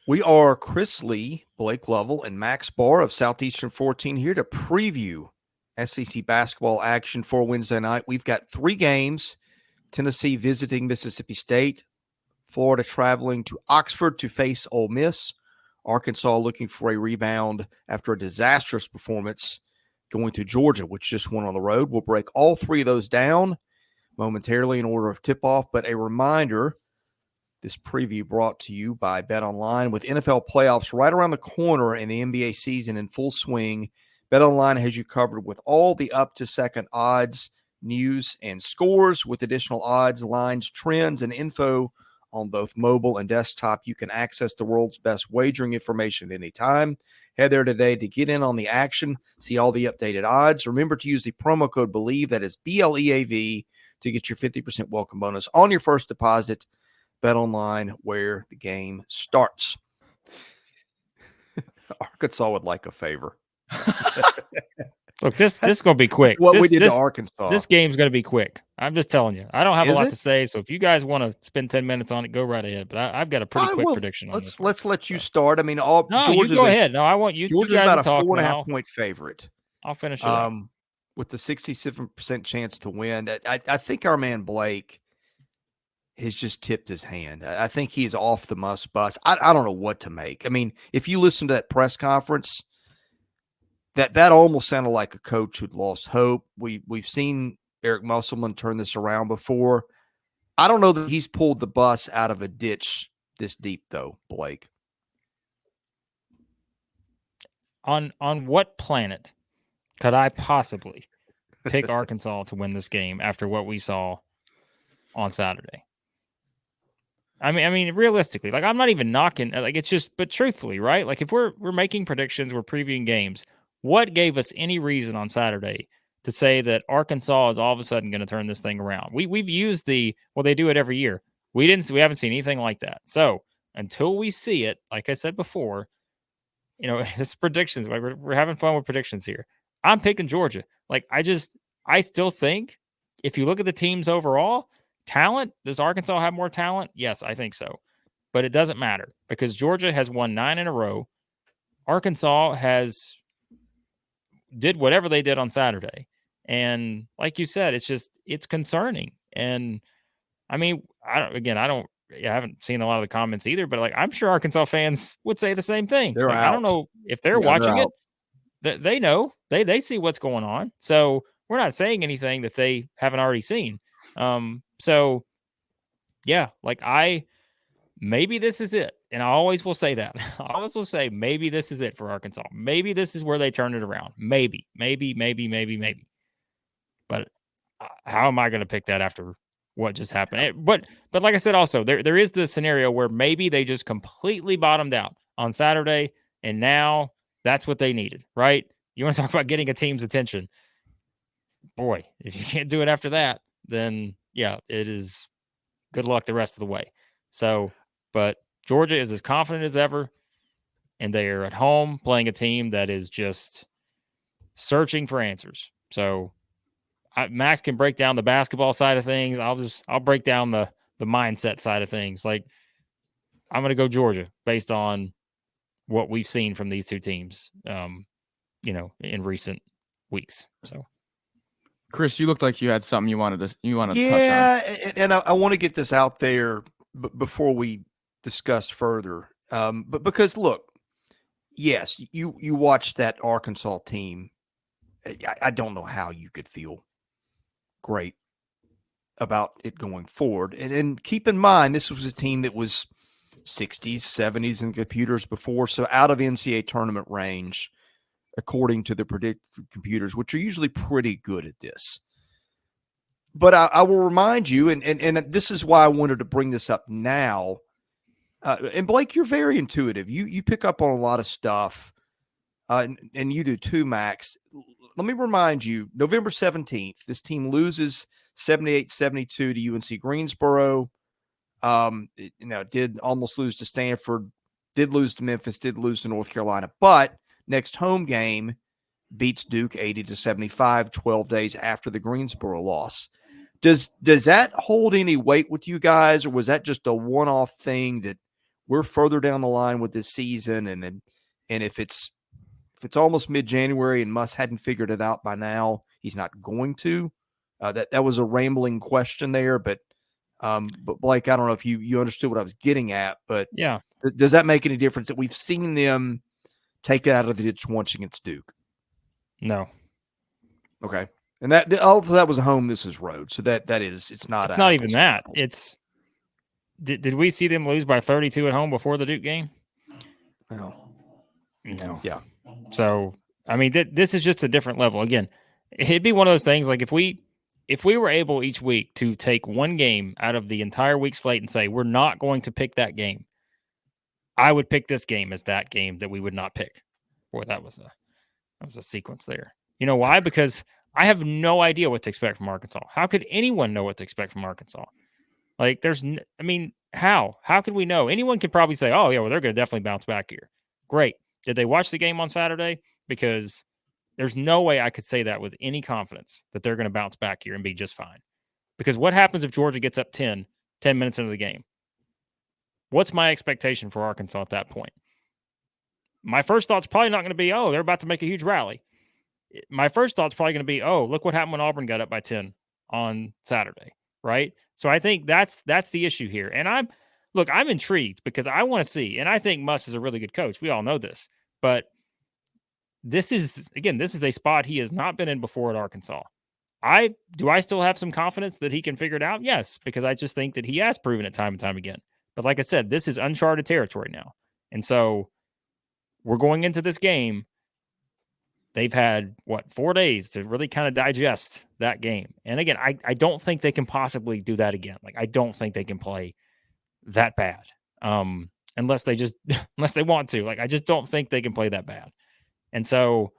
We are Chris Lee, Blake Lovell, and Max Barr of Southeastern 14 here to preview SEC basketball action for Wednesday night. We've got 3 games: Tennessee visiting Mississippi State, Florida traveling to Oxford to face Ole Miss, Arkansas looking for a rebound after a disastrous performance going to Georgia, which just won on the road. We'll break all 3 of those down momentarily in order of tip-off, but a reminder, this preview brought to you by BetOnline. With NFL playoffs right around the corner and the NBA season in full swing, BetOnline has you covered with all the up-to-second odds, news, and scores. With additional odds, lines, trends, and info on both mobile and desktop, you can access the world's best wagering information at any time. Head there today to get in on the action, see all the updated odds. Remember to use the promo code BELIEVE, that is BLEAV, to get your 50% welcome bonus on your first deposit. BetOnline, where the game starts. Arkansas would like a favor. Look, this is going to be quick. We did to Arkansas. This game's going to be quick. I'm just telling you. I don't have a lot to say, so if you guys want to spend 10 minutes on it, go right ahead. But I've got a pretty quick prediction on this. Let's let you start. I mean, you go ahead. No, I want you. Georgia's about a 4.5 point favorite. I'll finish it up. With the 67% chance to win. I think our man Blake has just tipped his hand. I think he is off the must bus. I don't know what to make. I mean, if you listen to that press conference, that almost sounded like a coach who'd lost hope. We've seen Eric Musselman turn this around before. I don't know that he's pulled the bus out of a ditch this deep, though, Blake. On what planet could I possibly pick Arkansas to win this game after what we saw on Saturday? I mean, realistically, like, I'm not even knocking. Like, it's just, but truthfully, right? Like, if we're making predictions, we're previewing games. What gave us any reason on Saturday to say that Arkansas is all of a sudden going to turn this thing around? We've used they do it every year. We haven't seen anything like that. So until we see it, like I said before, it's predictions. We're having fun with predictions here. I'm picking Georgia. Like, I still think if you look at the teams overall, talent, does Arkansas have more talent? Yes, I think so. But it doesn't matter because Georgia has won 9 in a row. Arkansas did whatever they did on Saturday. And like you said, it's concerning. And I mean, I haven't seen a lot of the comments either, but like, I'm sure Arkansas fans would say the same thing. They're like, out. I don't know if they're watching it. They know, they see what's going on. So we're not saying anything that they haven't already seen. So yeah, like maybe this is it. And I always will say that. I always will say, maybe this is it for Arkansas. Maybe this is where they turn it around. Maybe. But how am I going to pick that after what just happened? But like I said, also there is the scenario where maybe they just completely bottomed out on Saturday. And now that's what they needed, right? You want to talk about getting a team's attention. Boy, if you can't do it after that, then yeah, it is good luck the rest of the way. So, but Georgia is as confident as ever, and they are at home playing a team that is just searching for answers. So Max can break down the basketball side of things. I'll break down the mindset side of things. Like, I'm going to go Georgia based on what we've seen from these two teams, in recent weeks. So, Chris, you looked like you had something you wanted to touch on. Yeah, and I want to get this out there before we discuss further. But because, look, yes, you watched that Arkansas team. I don't know how you could feel great about it going forward. And keep in mind, this was a team that was 60s, 70s in computers before, so out of NCAA tournament range, according to the predictive computers, which are usually pretty good at this. But I will remind you, and this is why I wanted to bring this up now. And Blake, you're very intuitive. You pick up on a lot of stuff, and you do too, Max. Let me remind you, November 17th, this team loses 78-72 to UNC Greensboro. Did almost lose to Stanford, did lose to Memphis, did lose to North Carolina, but next home game beats Duke 80-75, 12 days after the Greensboro loss. Does that hold any weight with you guys, or was that just a one-off thing that we're further down the line with this season, and if it's almost mid-January and Muss hadn't figured it out by now, he's not going to. That was a rambling question there, but Blake, I don't know if you understood what I was getting at, but yeah, does that make any difference that we've seen them take it out of the ditch once against Duke? no, Okay. And all of that was a home, this is road. So it's not even that. It's did we see them lose by 32 at home before the Duke game? No. Yeah. So, I mean, this is just a different level. Again, it'd be one of those things like if we were able each week to take one game out of the entire week slate and say, we're not going to pick that game, I would pick this game as that game that we would not pick. Boy, that was a sequence there. You know why? Because I have no idea what to expect from Arkansas. How could anyone know what to expect from Arkansas? Like, how? How could we know? Anyone could probably say, oh, yeah, well, they're going to definitely bounce back here. Great. Did they watch the game on Saturday? Because there's no way I could say that with any confidence that they're going to bounce back here and be just fine. Because what happens if Georgia gets up 10 minutes into the game? What's my expectation for Arkansas at that point? My first thought's probably not going to be, oh, they're about to make a huge rally. My first thought's probably going to be, oh, look what happened when Auburn got up by 10 on Saturday, right? So I think that's the issue here. And I'm intrigued because I want to see, and I think Muss is a really good coach. We all know this. But this is a spot he has not been in before at Arkansas. Do I still have some confidence that he can figure it out? Yes, because I just think that he has proven it time and time again. But like I said, this is uncharted territory now. And so we're going into this game. They've had, 4 days to really kind of digest that game. And again, I don't think they can possibly do that again. Like, I don't think they can play that bad unless they want to. Like, I just don't think they can play that bad. And so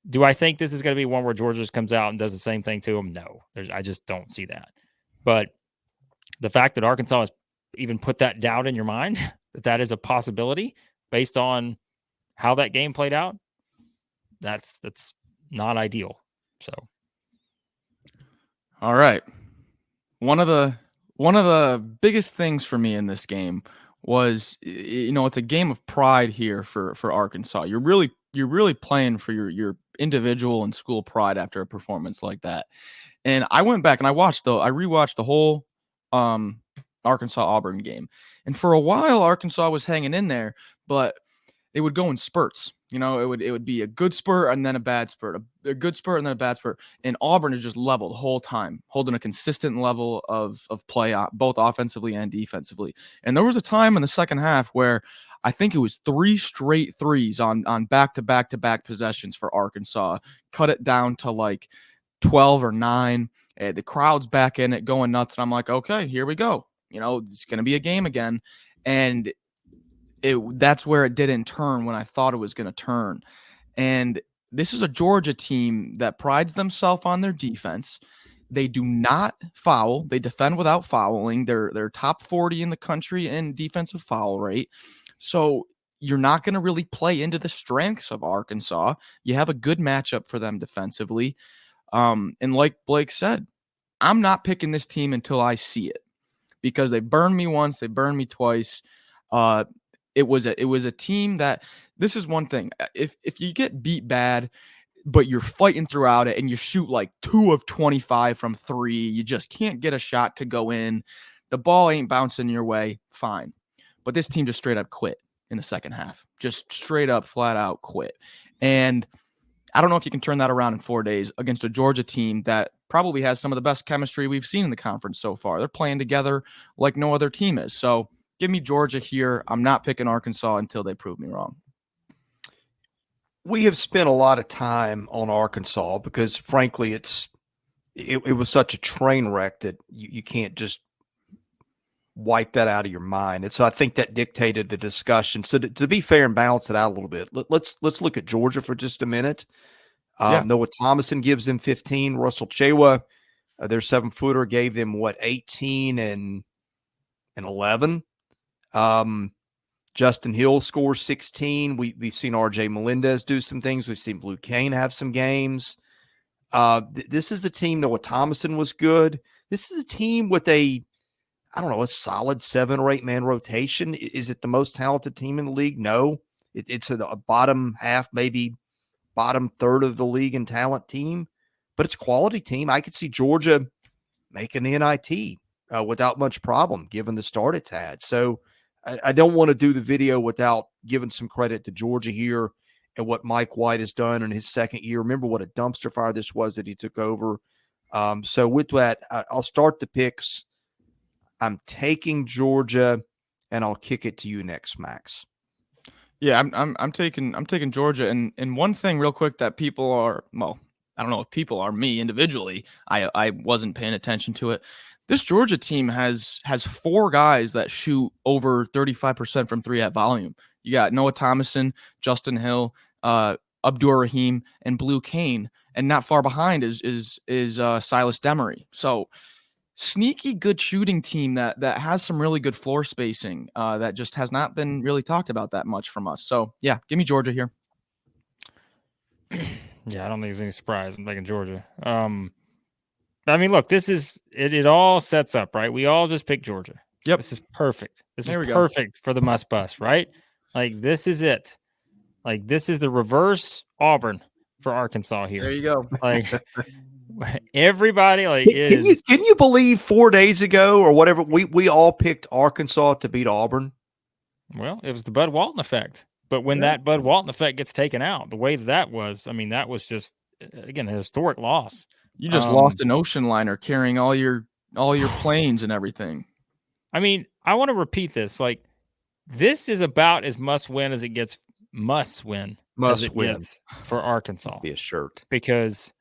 do I think this is going to be one where Georgia just comes out and does the same thing to them? No, I just don't see that. But the fact that Arkansas has even put that doubt in your mind, that is a possibility based on how that game played out, that's not ideal. So, all right. One of the biggest things for me in this game was, it's a game of pride here for Arkansas. You're really playing for your individual and school pride after a performance like that. And I went back and I rewatched the whole Arkansas Auburn game. And for a while Arkansas was hanging in there, but they would go in spurts. It would be a good spurt and then a bad spurt, a good spurt and then a bad spurt. And Auburn is just level the whole time, holding a consistent level of play, both offensively and defensively. And there was a time in the second half where I think it was 3 straight threes on back-to-back possessions for Arkansas, cut it down to like 12 or 9. The crowd's back in it, going nuts. And I'm like, okay, here we go. It's going to be a game again. And that's where it didn't turn when I thought it was going to turn. And this is a Georgia team that prides themselves on their defense. They do not foul. They defend without fouling. They're top 40 in the country in defensive foul rate. So you're not going to really play into the strengths of Arkansas. You have a good matchup for them defensively. And like Blake said, I'm not picking this team until I see it, because they burned me once, they burned me twice. It was a team that, this is one thing. If you get beat bad, but you're fighting throughout it and you shoot like 2 of 25 from 3, you just can't get a shot to go in, the ball ain't bouncing your way, fine. But this team just straight up quit in the second half. Just straight up, flat out quit. And I don't know if you can turn that around in 4 days against a Georgia team that probably has some of the best chemistry we've seen in the conference so far. They're playing together like no other team is. So give me Georgia here. I'm not picking Arkansas until they prove me wrong. We have spent a lot of time on Arkansas because, frankly, it was such a train wreck that you can't just wipe that out of your mind. And so I think that dictated the discussion. So to be fair and balance it out a little bit, let's look at Georgia for just a minute. Noah Thomason gives them 15. Russell Chewa, their 7-footer, gave them 18 and 11. Justin Hill scores 16. We've seen RJ Melendez do some things. We've seen Blue Kane have some games. This is a team. Noah Thomason was good. This is a team with I don't know, a solid 7 or 8 man rotation. Is it the most talented team in the league? No. It's a bottom half, maybe bottom third of the league in talent team, but it's a quality team. I could see Georgia making the NIT without much problem, given the start it's had. So I don't want to do the video without giving some credit to Georgia here and what Mike White has done in his second year. Remember what a dumpster fire this was that he took over. So with that, I'll start the picks. I'm taking Georgia, and I'll kick it to you next, Max. Yeah, I'm taking Georgia, and one thing real quick that people are, well, I don't know if people are, me individually, I wasn't paying attention to it. This Georgia team has 4 guys that shoot over 35% from 3 at volume. You got Noah Thomason, Justin Hill, Abdur Rahim, and Blue Kane, and not far behind is Silas Demery. So sneaky good shooting team that has some really good floor spacing that just has not been really talked about that much from us. So yeah, give me Georgia here. Yeah, I don't think there's any surprise. I'm taking Georgia. I mean, look, this is it all sets up, right? We all just picked Georgia. Yep. This is perfect. This There is we go. perfect for the must bus, right? Like this is it. Like this is the reverse Auburn for Arkansas here. There you go. Like everybody is. Can you believe 4 days ago or whatever we all picked Arkansas to beat Auburn? Well, it was the Bud Walton effect. But when that Bud Walton effect gets taken out, the way that was, I mean, that was just again a historic loss. You just lost an ocean liner carrying all your planes and everything. I mean, I want to repeat this. Like, this is about as must win as it gets. Must win gets for Arkansas. Be a shirt because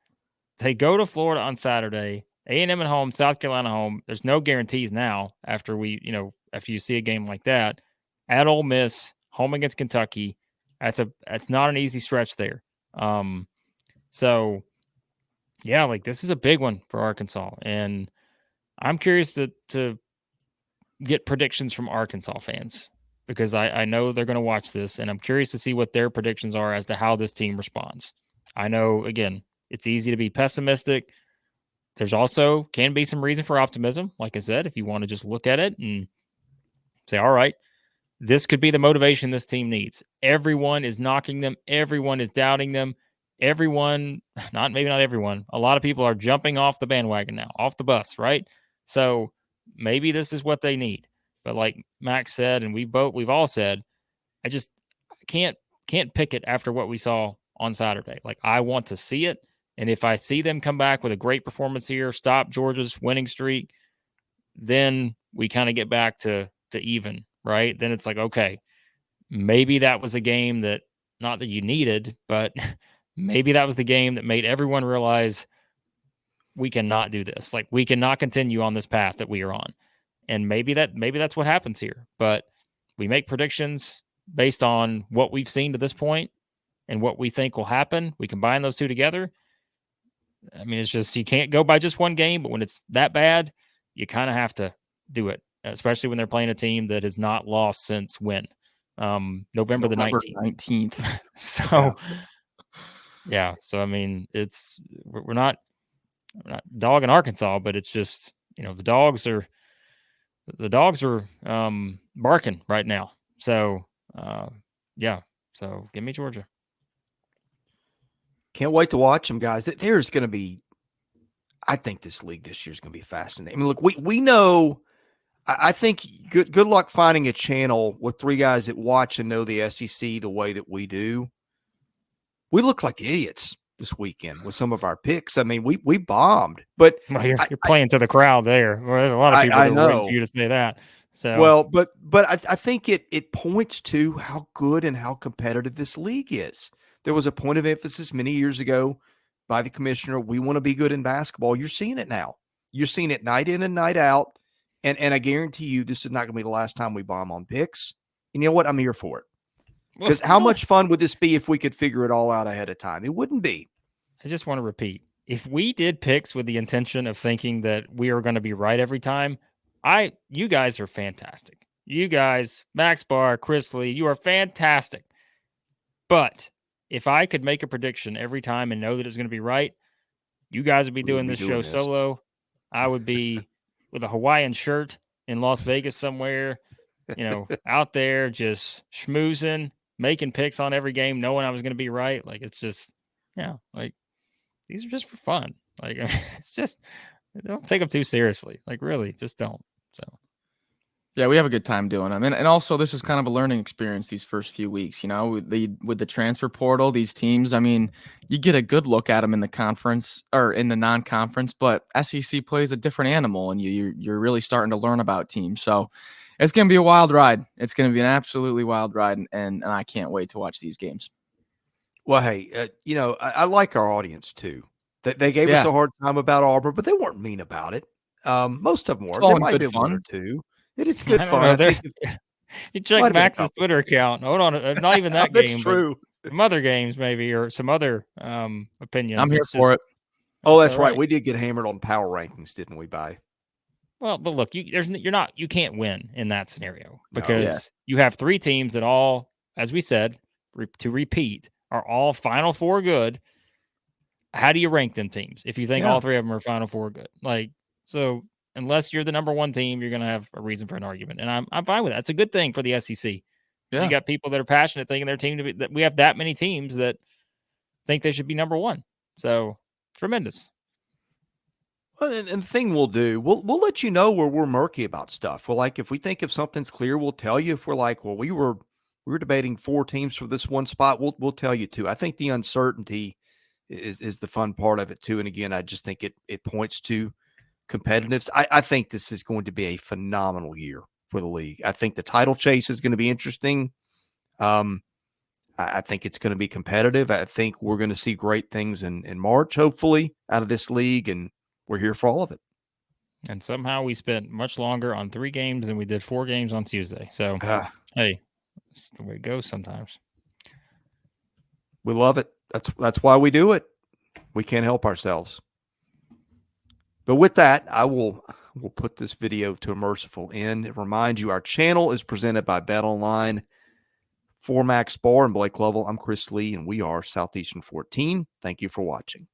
they go to Florida on Saturday, A&M at home, South Carolina home. There's no guarantees now after you see a game like that. At Ole Miss, home against Kentucky, that's not an easy stretch there. So yeah, like this is a big one for Arkansas, and I'm curious to get predictions from Arkansas fans because I know they're going to watch this, and I'm curious to see what their predictions are as to how this team responds. I know, again, it's easy to be pessimistic. There's also can be some reason for optimism. Like I said, if you want to just look at it and say, all right, this could be the motivation this team needs. Everyone is knocking them. Everyone is doubting them. Everyone, maybe not everyone, a lot of people are jumping off the bandwagon now, off the bus, right? So maybe this is what they need. But like Max said, and we've all said, I just can't pick it after what we saw on Saturday. Like I want to see it. And if I see them come back with a great performance here, stop Georgia's winning streak, then we kind of get back to even, right? Then it's like, okay, maybe that was a game that, not that you needed, but maybe that was the game that made everyone realize we cannot do this. Like we cannot continue on this path that we are on. And maybe that's what happens here. But we make predictions based on what we've seen to this point and what we think will happen. We combine those two together. I mean, it's just you can't go by just one game, but when it's that bad, you kind of have to do it, especially when they're playing a team that has not lost since when? November the 19th. So, yeah. So, I mean, we're not dogging Arkansas, but it's just, the dogs are barking right now. So, yeah. So give me Georgia. Can't wait to watch them, guys. There's going to be, I think this league this year is going to be fascinating. I mean, look, we know, I think good luck finding a channel with 3 guys that watch and know the SEC the way that we do. We look like idiots this weekend with some of our picks. I mean, we bombed, but well, you're playing to the crowd there. Well, there's a lot of people that are waiting for you to say that. So well, but I think it points to how good and how competitive this league is. There was a point of emphasis many years ago by the commissioner. We want to be good in basketball. You're seeing it now. You're seeing it night in and night out. And I guarantee you this is not going to be the last time we bomb on picks. And you know what? I'm here for it. Because how much fun would this be if we could figure it all out ahead of time? It wouldn't be. I just want to repeat. If we did picks with the intention of thinking that we are going to be right every time, you guys are fantastic. You guys, Max Barr, Chris Lee, you are fantastic. But if I could make a prediction every time and know that it's going to be right, you guys would be doing this show solo. I would be with a Hawaiian shirt in Las Vegas somewhere, out there just schmoozing, making picks on every game, knowing I was going to be right. Like, it's just, like, these are just for fun. Like, it's just, don't take them too seriously. Like, really, just don't. So. Yeah, we have a good time doing them. And also, this is kind of a learning experience these first few weeks. With the transfer portal, these teams, I mean, you get a good look at them in the conference or in the non-conference, but SEC plays a different animal, and you're really starting to learn about teams. So it's going to be a wild ride. It's going to be an absolutely wild ride, and I can't wait to watch these games. Well, hey, I like our audience too. They gave us a hard time about Auburn, but they weren't mean about it. Most of them were. There might be one or two. It is good fun. You check Max's Twitter account. Hold on, not even that That's game. True. But some other games, maybe, or some other opinions. I'm here for it. Oh, that's right. We did get hammered on power rankings, didn't we? Well, but look, you can't win in that scenario because you have three teams that all, as we said, to repeat, are all Final Four good. How do you rank them teams if you think all three of them are Final Four good? Like, so unless you're the number one team, you're going to have a reason for an argument. And I'm fine with that. It's a good thing for the SEC. Yeah. You got people that are passionate thinking their team that we have that many teams that think they should be number one. So tremendous. Well, and the thing we'll do, we'll let you know where we're murky about stuff. Well, like if we think if something's clear, we'll tell you. If we're like, well, we were debating 4 teams for this one spot, we'll tell you too. I think the uncertainty is the fun part of it too. And again, I just think it points to competitiveness. I think this is going to be a phenomenal year for the league. I think the title chase is going to be interesting. I think it's going to be competitive. I think we're going to see great things in March, hopefully, out of this league, and we're here for all of it. And somehow we spent much longer on 3 games than we did 4 games on Tuesday. So, hey, that's the way it goes sometimes. We love it. That's why we do it. We can't help ourselves. But with that, we'll put this video to a merciful end. Remind you, our channel is presented by BetOnline. For Max Barr and Blake Lovell, I'm Chris Lee, and we are Southeastern 14. Thank you for watching.